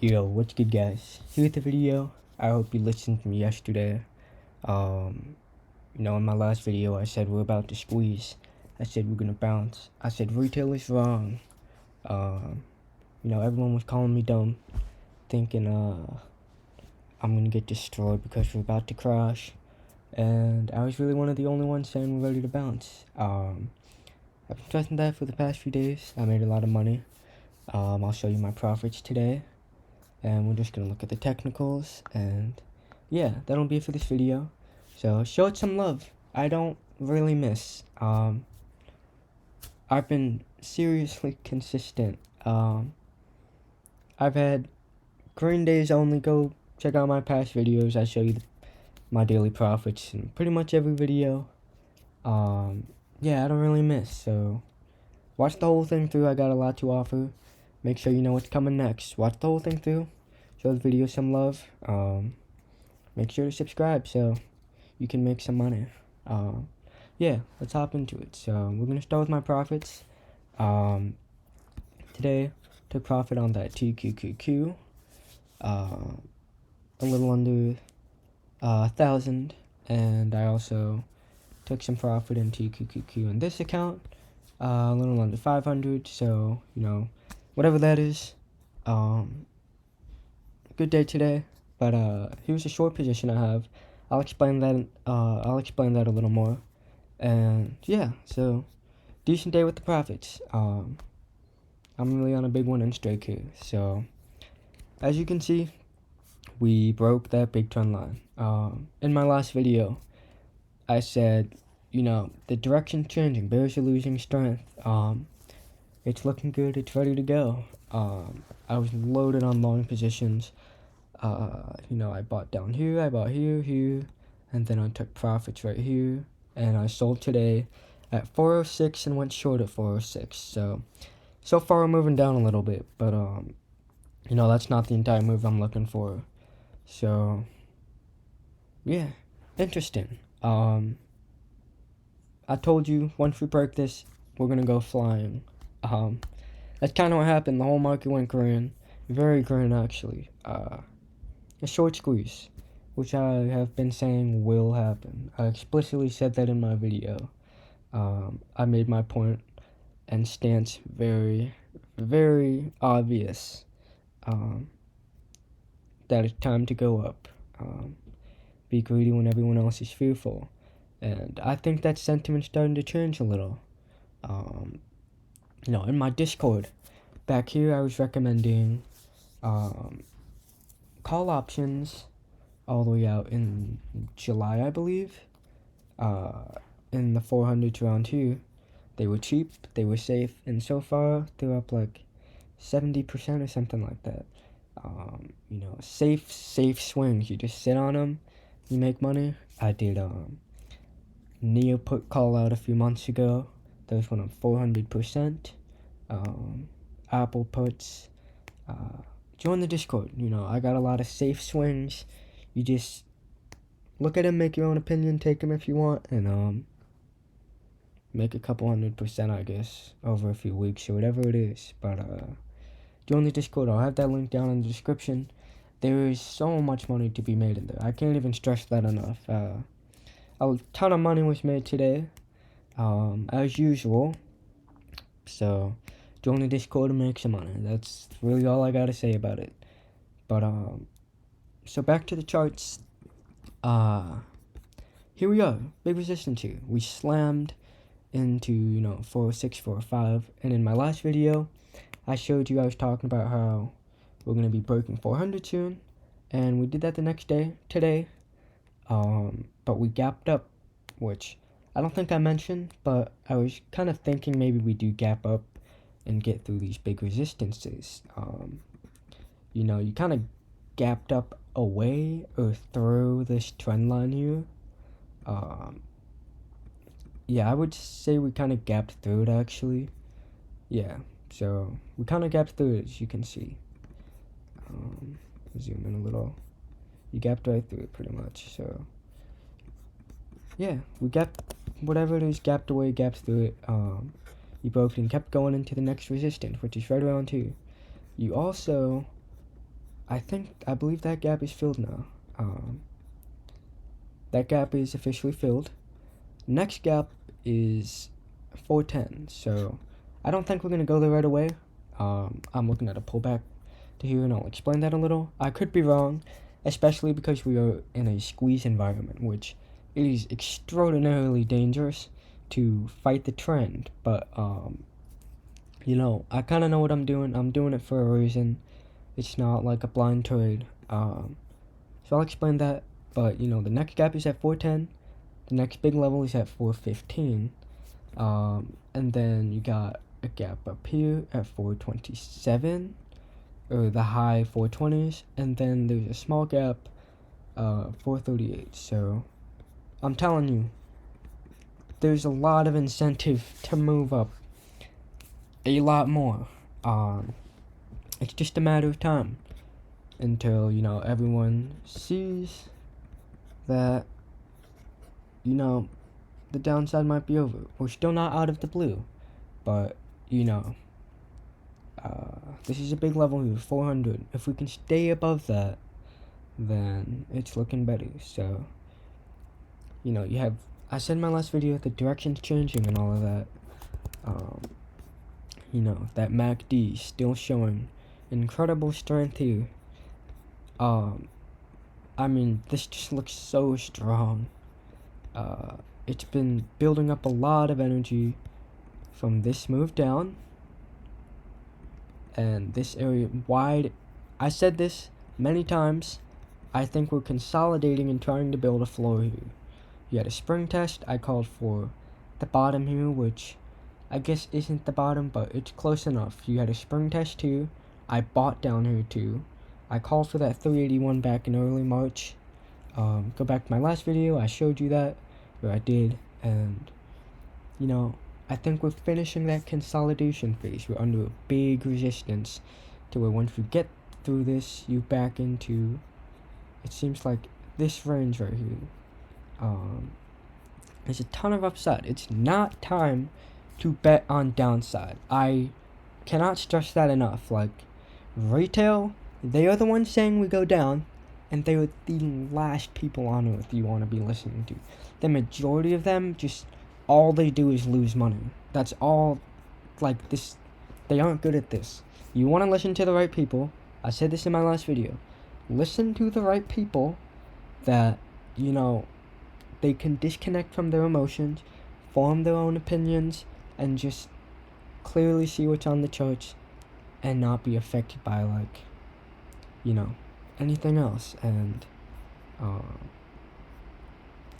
Yo, what's good, guys? Here's the video. I hope you listened to me yesterday. In my last video I said we're about to squeeze. I said we're gonna bounce. I said retail is wrong. Everyone was calling me dumb, thinking I'm gonna get destroyed because we're about to crash. And I was really one of the only ones saying we're ready to bounce. I've been trusting that for the past few days. I made a lot of money. I'll show you my profits today. And we're just gonna look at the technicals, and yeah, that'll be it for this video. So show it some love. I don't really miss. I've been seriously consistent. I've had green days only. Go check out my past videos. I show you my daily profits in pretty much every video. Yeah, I don't really miss. So watch the whole thing through. I got a lot to offer. Make sure you know what's coming next. Watch the whole thing through. Show the video some love. Make sure to subscribe so you can make some money. Yeah, let's hop into it. So we're gonna start with my profits. Today took profit on that TQQQ. A little under 1,000, and I also took some profit in TQQQ in this account. A little under 500. So whatever that is. Good day today, but here's a short position I have. I'll explain that a little more. And yeah, so decent day with the profits. I'm really on a big one streak here. So as you can see, we broke that big trend line. In my last video, I said, the direction's changing. Bears are losing strength. It's looking good. It's ready to go. I was loaded on long positions. I bought down here, I bought here, and then I took profits right here, and I sold today at 406 and went short at 406. So far we're moving down a little bit, but that's not the entire move I'm looking for. So yeah, interesting. I told you once we break this, we're gonna go flying. That's kind of what happened. The whole market went green, very green actually. A short squeeze, which I have been saying will happen. I explicitly said that in my video. I made my point and stance very, very obvious that it's time to go up. Be greedy when everyone else is fearful. And I think that sentiment's starting to change a little. In my Discord, back here I was recommending call options all the way out in July, I believe. In the 400 round here, they were cheap, they were safe, and so far they're up like 70% or something like that. Safe swings. You just sit on them, you make money. I did Neo put call out a few months ago. Those went up 400%. Apple puts. Join the Discord. I got a lot of safe swings. You just look at them, make your own opinion, take them if you want, and make a couple 100%, I guess, over a few weeks or whatever it is. But join the Discord. I'll have that link down in the description. There is so much money to be made in there. I can't even stress that enough. A ton of money was made today, as usual. So join the Discord and make some money. That's really all I gotta say about it. But so back to the charts. Here we are, big resistance here. We slammed into 406, 405, and in my last video, I showed you I was talking about how we're gonna be breaking 400 soon, and we did that the next day today. But we gapped up, which I don't think I mentioned, but I was kind of thinking maybe we do gap up and get through these big resistances. You kind of gapped up away or through this trend line here. Yeah, I would say we kind of gapped through it actually. Yeah, so we kind of gapped through it, as you can see. Zoom in a little. You gapped right through it pretty much. So yeah, we gapped, whatever it is, gapped away, gapped through it. You broke and kept going into the next resistance, which is right around here. You also I believe that gap is filled now. That gap is officially filled. Next gap is 410, so I don't think we're gonna go there right away. I'm looking at a pullback to here, and I'll explain that a little. I could be wrong, especially because we are in a squeeze environment, which is extraordinarily dangerous to fight the trend. But I kind of know what I'm doing. I'm doing it for a reason. It's not like a blind trade. So I'll explain that. But the next gap is at 410. The next big level is at 415. And then you got a gap up here at 427, or the high 420s, and then there's a small gap, 438. So I'm telling you, there's a lot of incentive to move up a lot more. It's just a matter of time until everyone sees that the downside might be over. We're still not out of the blue, but this is a big level here, 400. If we can stay above that, then it's looking better. So you have, I said in my last video, the direction's changing and all of that. That MACD still showing incredible strength here. I mean, this just looks so strong. It's been building up a lot of energy from this move down, and this area wide. I said this many times. I think we're consolidating and trying to build a floor here. You had a spring test. I called for the bottom here, which I guess isn't the bottom, but it's close enough. You had a spring test here. I bought down here too. I called for that 381 back in early March. Go back to my last video. I showed you that, or I did, and I think we're finishing that consolidation phase. We're under a big resistance to where once we get through this, you back into, it seems like this range right here. There's a ton of upside. It's not time to bet on downside. I cannot stress that enough. Like, retail, they are the ones saying we go down, and they are the last people on earth you want to be listening to. The majority of them, just all they do is lose money. That's all. Like, this, they aren't good at this. You want to listen to the right people. I said this in my last video. Listen to the right people that they can disconnect from their emotions, form their own opinions, and just clearly see what's on the charts and not be affected by anything else. And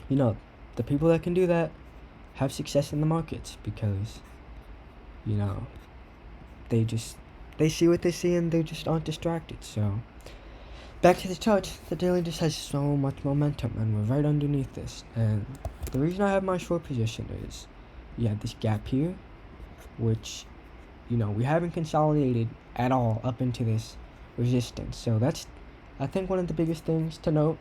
the people that can do that have success in the markets, because they see what they see and they just aren't distracted. So back to the charts, the daily just has so much momentum, and we're right underneath this. And the reason I have my short position is you have this gap here, which we haven't consolidated at all up into this resistance. So that's, I think, one of the biggest things to note.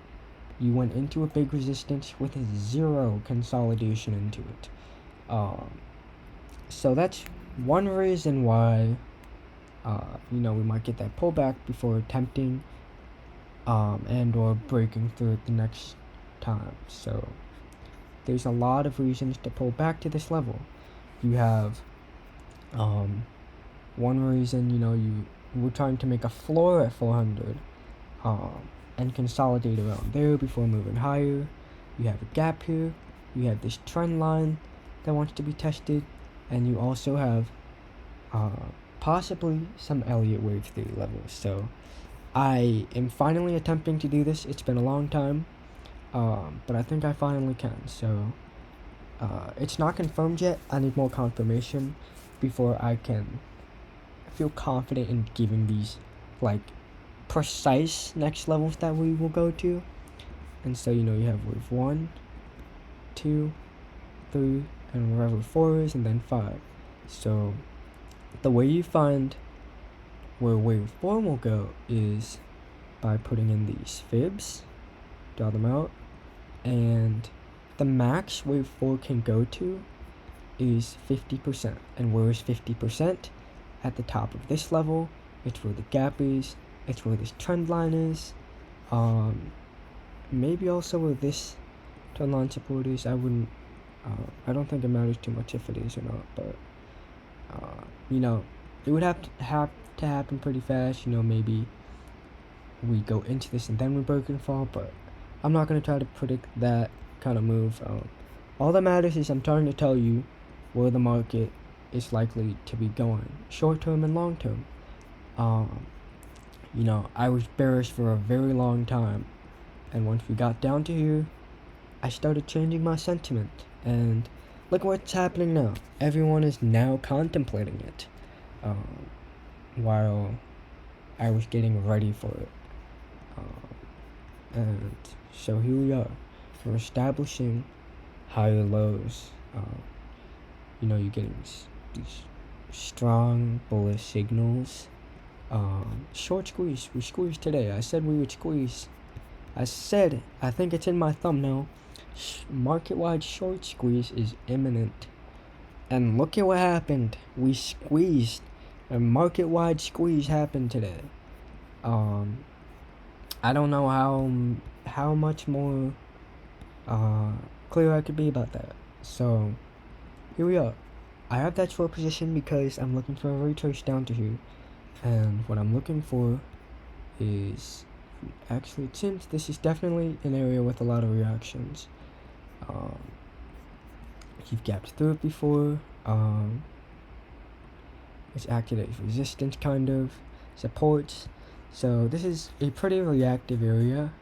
You went into a big resistance with zero consolidation into it. So that's one reason why we might get that pullback before attempting and or breaking through it the next time. So there's a lot of reasons to pull back to this level. You have one reason, you were trying to make a floor at 400 and consolidate around there before moving higher. You have a gap here. You have this trend line that wants to be tested, and you also have possibly some Elliott wave theory levels. So I am finally attempting to do this. It's been a long time, but I think I finally can. So it's not confirmed yet. I need more confirmation before I can feel confident in giving these precise next levels that we will go to. And so you have wave 1, 2, 3, and wherever 4 is, and then 5. So the way you find where wave 4 will go is by putting in these fibs, draw them out, and the max wave 4 can go to is 50%. And where is 50%? At the top of this level. It's where the gap is. It's where this trend line is. Maybe also where this trend line support is. I don't think it matters too much if it is or not, but it would have to happen pretty fast. Maybe we go into this and then we break and fall, but I'm not gonna try to predict that kind of move. All that matters is I'm trying to tell you where the market is likely to be going, short term and long term. I was bearish for a very long time, and once we got down to here, I started changing my sentiment, and look what's happening now. Everyone is now contemplating it, while I was getting ready for it. And so here we are. We're establishing higher lows. You're getting these strong bullish signals. Short squeeze. We squeezed today. I said we would squeeze. I think it's in my thumbnail. Market-wide short squeeze is imminent. And look at what happened. We squeezed. A market-wide squeeze happened today. I don't know how much more clear I could be about that. So here we are. I have that short position because I'm looking for a retrace down to here, and what I'm looking for is actually, it seems this is definitely an area with a lot of reactions. You've gapped through it before. It's acted as resistance, kind of supports. So this is a pretty reactive area.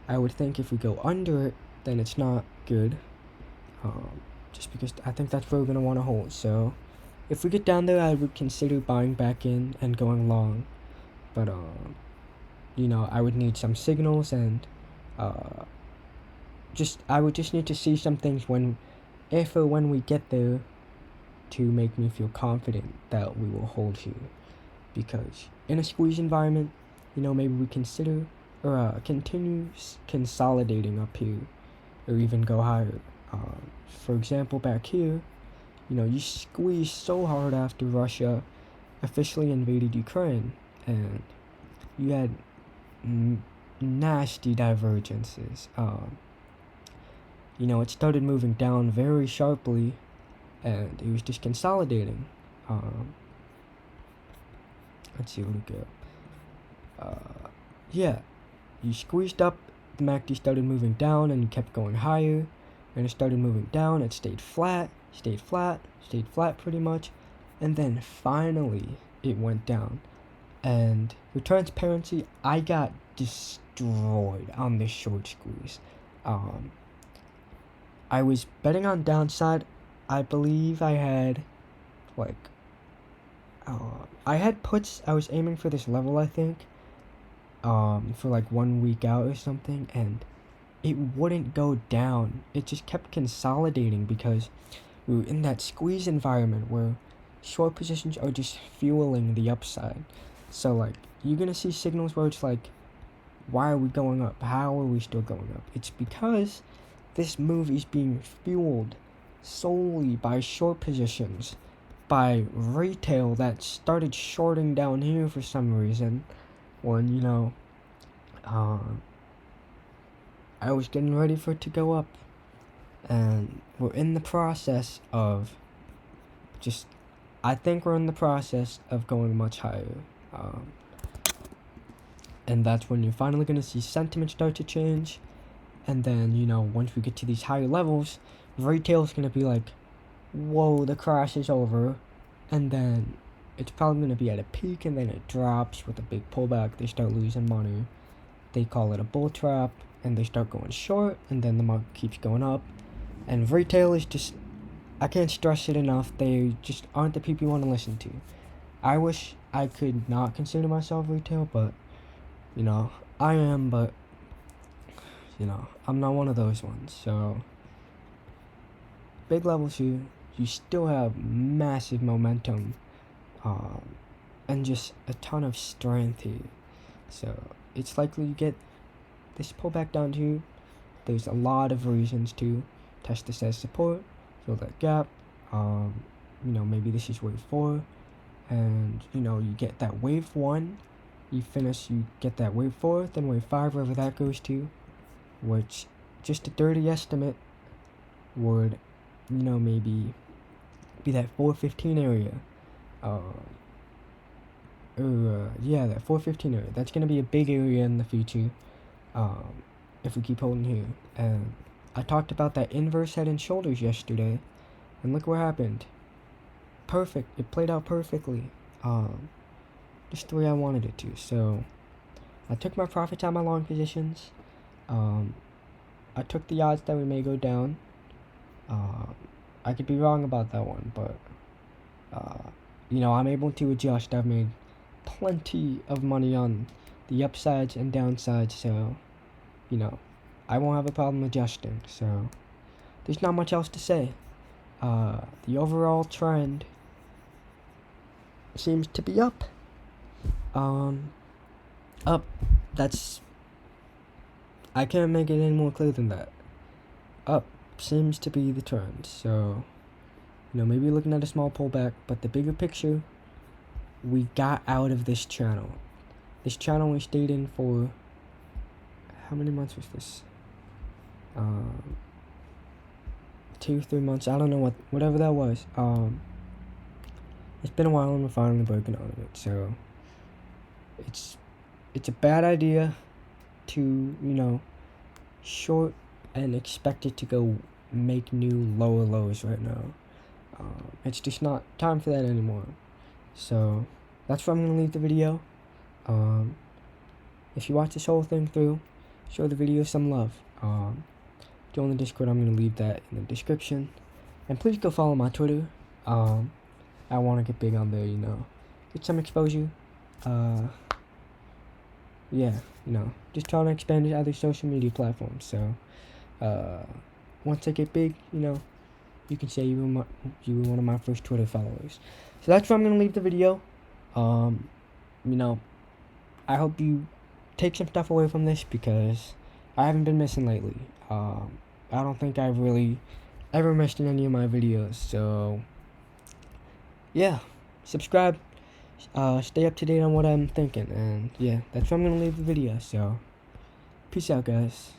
I would think if we go under it, then it's not good. Just because I think that's where we're gonna want to hold. So if we get down there, I would consider buying back in and going long. But I would need some signals, and I would just need to see some things if or when we get there to make me feel confident that we will hold here. Because in a squeeze environment, maybe we consider or continue consolidating up here, or even go higher. For example, back here, you squeezed so hard after Russia officially invaded Ukraine, and you had nasty divergences. It started moving down very sharply, and it was just consolidating. Let's see where to go. You squeezed up, the MACD started moving down, and you kept going higher, and it started moving down, it stayed flat pretty much, and then finally it went down. And for transparency, I got destroyed on this short squeeze. I was betting on downside. I believe I had I had puts. I was aiming for this level, I think, for 1 week out or something, and it wouldn't go down. It just kept consolidating because we were in that squeeze environment where short positions are just fueling the upside. So you're gonna see signals where it's why are we going up? How are we still going up? It's because this move is being fueled solely by short positions, by retail that started shorting down here for some reason when I was getting ready for it to go up. And we're in the process of I think we're in the process of going much higher. And that's when you're finally going to see sentiment start to change. And then, once we get to these higher levels, retail's going to be whoa, the crash is over. And then it's probably going to be at a peak, and then it drops with a big pullback. They start losing money. They call it a bull trap, and they start going short, and then the market keeps going up. And retail is just, I can't stress it enough, they just aren't the people you want to listen to. I wish I could not consider myself retail, but, I am, but, I'm not one of those ones. So, big levels here, you still have massive momentum, and just a ton of strength here. So, it's likely you get this pullback down to here. There's a lot of reasons to test this as support, fill that gap. Maybe this is wave 4, and you get that wave 1 you get that wave 4, then wave 5, wherever that goes to, which, just a dirty estimate, would, maybe be that 415 area. Yeah, that 415 area. That's going to be a big area in the future, if we keep holding here. And I talked about that inverse head and shoulders yesterday, and look what happened. Perfect. It played out perfectly. Just the way I wanted it to. So I took my profits on my long positions. I took the odds that we may go down. I could be wrong about that one, but I'm able to adjust. I've made plenty of money on the upsides and downsides, so I won't have a problem adjusting. So there's not much else to say. The overall trend seems to be up. Up. That's, I can't make it any more clear than that. Up seems to be the trend. So, maybe looking at a small pullback, but the bigger picture, we got out of this channel. This channel we stayed in for, how many months was this? 2-3 months. I don't know whatever that was. It's been a while and we're finally breaking out of it. So it's a bad idea to short and expect it to go make new lower lows right now. It's just not time for that anymore. So that's where I'm gonna leave the video. If you watch this whole thing through, show the video some love. Join the Discord. I'm gonna leave that in the description, and please go follow my Twitter. I want to get big on there, get some exposure. Yeah, just trying to expand to other social media platforms. So once I get big, you can say you were one of my first Twitter followers. So that's where I'm gonna leave the video. I hope you take some stuff away from this, because I haven't been missing lately. I don't think I've really ever missed in any of my videos. So yeah, subscribe, stay up to date on what I'm thinking, and yeah, that's where I'm gonna leave the video. So peace out, guys.